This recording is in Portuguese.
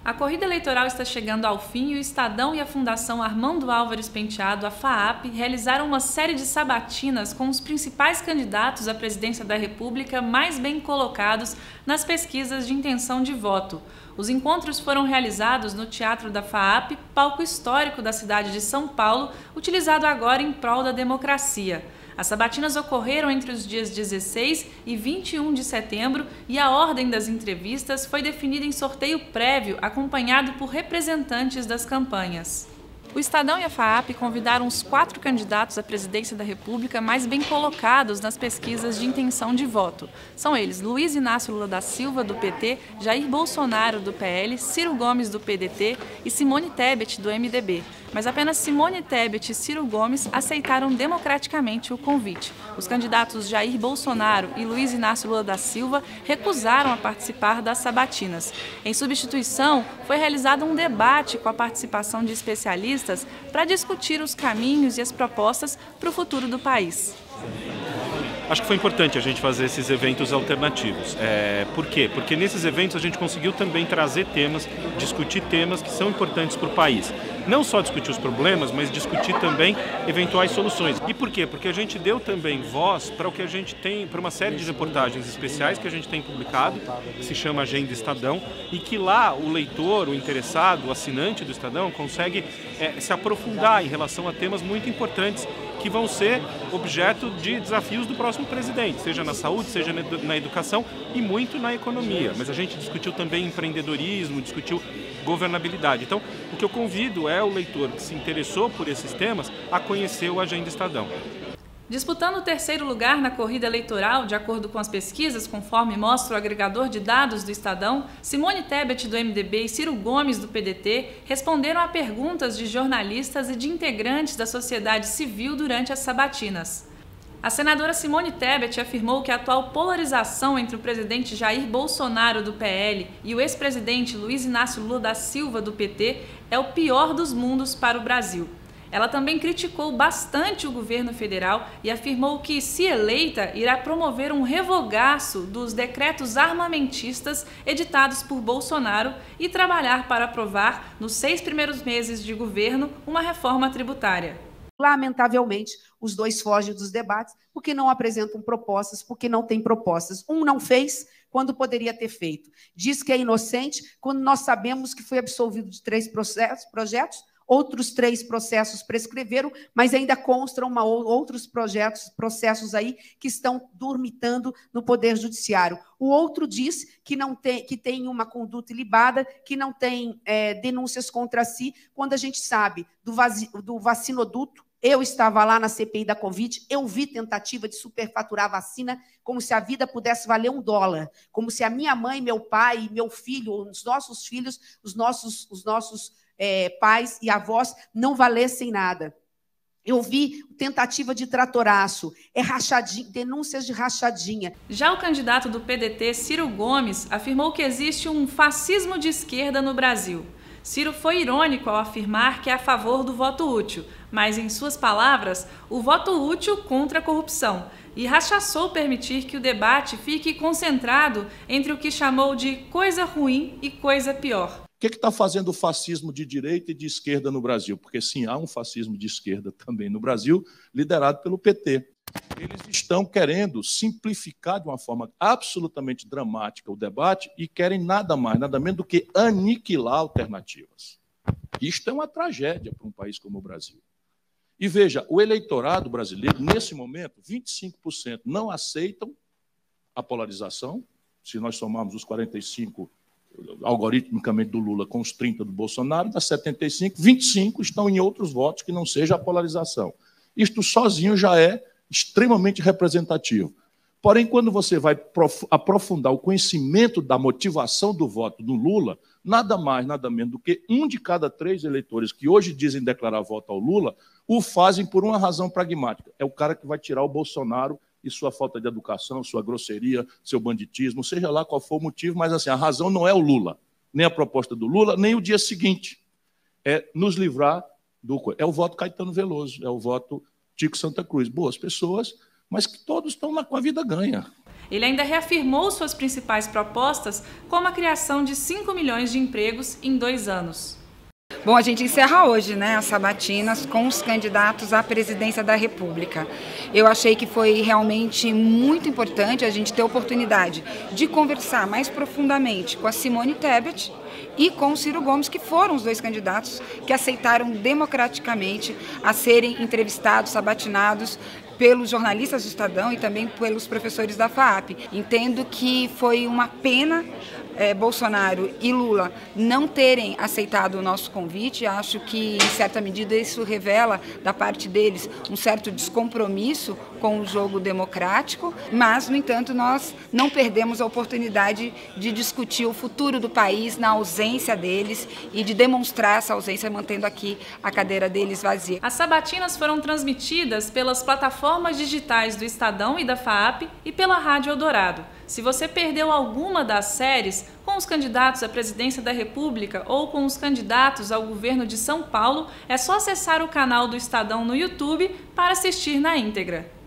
A corrida eleitoral está chegando ao fim e o Estadão e a Fundação Armando Álvares Penteado, a FAAP, realizaram uma série de sabatinas com os principais candidatos à presidência da República mais bem colocados nas pesquisas de intenção de voto. Os encontros foram realizados no Teatro da FAAP, palco histórico da cidade de São Paulo, utilizado agora em prol da democracia. As sabatinas ocorreram entre os dias 16 e 21 de setembro e a ordem das entrevistas foi definida em sorteio prévio, acompanhado por representantes das campanhas. O Estadão e a FAAP convidaram os 4 candidatos à presidência da República mais bem colocados nas pesquisas de intenção de voto. São eles Luiz Inácio Lula da Silva, do PT, Jair Bolsonaro, do PL, Ciro Gomes, do PDT e Simone Tebet, do MDB. Mas apenas Simone Tebet e Ciro Gomes aceitaram democraticamente o convite. Os candidatos Jair Bolsonaro e Luiz Inácio Lula da Silva recusaram a participar das sabatinas. Em substituição, foi realizado um debate com a participação de especialistas para discutir os caminhos e as propostas para o futuro do país. Acho que foi importante a gente fazer esses eventos alternativos. Por quê? Porque nesses eventos a gente conseguiu também trazer temas, discutir temas que são importantes para o país. Não só discutir os problemas, mas discutir também eventuais soluções. E por quê? Porque a gente deu também voz para o que a gente tem, para uma série de reportagens especiais que a gente tem publicado, que se chama Agenda Estadão, e que lá o leitor, o interessado, o assinante do Estadão consegue se aprofundar em relação a temas muito importantes que vão ser objeto de desafios do próximo presidente, seja na saúde, seja na educação e muito na economia. Mas a gente discutiu também empreendedorismo, discutiu governabilidade. Então, o que eu convido é o leitor que se interessou por esses temas a conhecer o Agenda Estadão. Disputando o terceiro lugar na corrida eleitoral, de acordo com as pesquisas, conforme mostra o agregador de dados do Estadão, Simone Tebet, do MDB, e Ciro Gomes, do PDT, responderam a perguntas de jornalistas e de integrantes da sociedade civil durante as sabatinas. A senadora Simone Tebet afirmou que a atual polarização entre o presidente Jair Bolsonaro, do PL, e o ex-presidente Luiz Inácio Lula da Silva, do PT, é o pior dos mundos para o Brasil. Ela também criticou bastante o governo federal e afirmou que, se eleita, irá promover um revogaço dos decretos armamentistas editados por Bolsonaro e trabalhar para aprovar, nos 6 primeiros meses de governo, uma reforma tributária. Lamentavelmente, os dois fogem dos debates porque não apresentam propostas, porque não têm propostas. Um não fez quando poderia ter feito. Diz que é inocente quando nós sabemos que foi absolvido de 3 projetos, outros 3 processos prescreveram, mas ainda constam outros processos aí que estão dormitando no Poder Judiciário. O outro diz que tem uma conduta ilibada, que não tem denúncias contra si, quando a gente sabe do vacinoduto. Eu estava lá na CPI da Covid, eu vi tentativa de superfaturar a vacina como se a vida pudesse valer $1, como se a minha mãe, meu pai, meu filho, os nossos filhos, os nossos pais e avós não valessem nada. Eu vi tentativa de tratoraço, denúncias de rachadinha. Já o candidato do PDT, Ciro Gomes, afirmou que existe um fascismo de esquerda no Brasil. Ciro foi irônico ao afirmar que é a favor do voto útil, mas, em suas palavras, o voto útil contra a corrupção, e rechaçou permitir que o debate fique concentrado entre o que chamou de coisa ruim e coisa pior. O que está fazendo o fascismo de direita e de esquerda no Brasil? Porque, sim, há um fascismo de esquerda também no Brasil, liderado pelo PT. Eles estão querendo simplificar de uma forma absolutamente dramática o debate e querem nada mais, nada menos do que aniquilar alternativas. Isto é uma tragédia para um país como o Brasil. E veja, o eleitorado brasileiro, nesse momento, 25% não aceitam a polarização. Se nós somarmos os 45% algoritmicamente do Lula com os 30% do Bolsonaro, dá 75%, 25% estão em outros votos que não seja a polarização. Isto sozinho já é extremamente representativo. Porém, quando você vai aprofundar o conhecimento da motivação do voto do Lula, nada mais, nada menos do que 1 de cada 3 eleitores que hoje dizem declarar voto ao Lula, o fazem por uma razão pragmática. É o cara que vai tirar o Bolsonaro e sua falta de educação, sua grosseria, seu banditismo, seja lá qual for o motivo, mas assim, a razão não é o Lula, nem a proposta do Lula, nem o dia seguinte. É nos livrar do... É o voto Caetano Veloso, é o voto Tico Santa Cruz. Boas pessoas, mas que todos estão com a vida ganha. Ele ainda reafirmou suas principais propostas, como a criação de 5 milhões de empregos em 2 anos. Bom, a gente encerra hoje, as sabatinas com os candidatos à presidência da República. Eu achei que foi realmente muito importante a gente ter a oportunidade de conversar mais profundamente com a Simone Tebet e com o Ciro Gomes, que foram os 2 candidatos que aceitaram democraticamente a serem entrevistados, sabatinados pelos jornalistas do Estadão e também pelos professores da FAAP. Entendo que foi uma pena Bolsonaro e Lula não terem aceitado o nosso convite. Acho que, em certa medida, isso revela, da parte deles, um certo descompromisso com o jogo democrático, mas, no entanto, nós não perdemos a oportunidade de discutir o futuro do país na ausência deles e de demonstrar essa ausência, mantendo aqui a cadeira deles vazia. As sabatinas foram transmitidas pelas plataformas digitais do Estadão e da FAAP e pela Rádio Eldorado. Se você perdeu alguma das séries com os candidatos à presidência da República ou com os candidatos ao governo de São Paulo, é só acessar o canal do Estadão no YouTube para assistir na íntegra.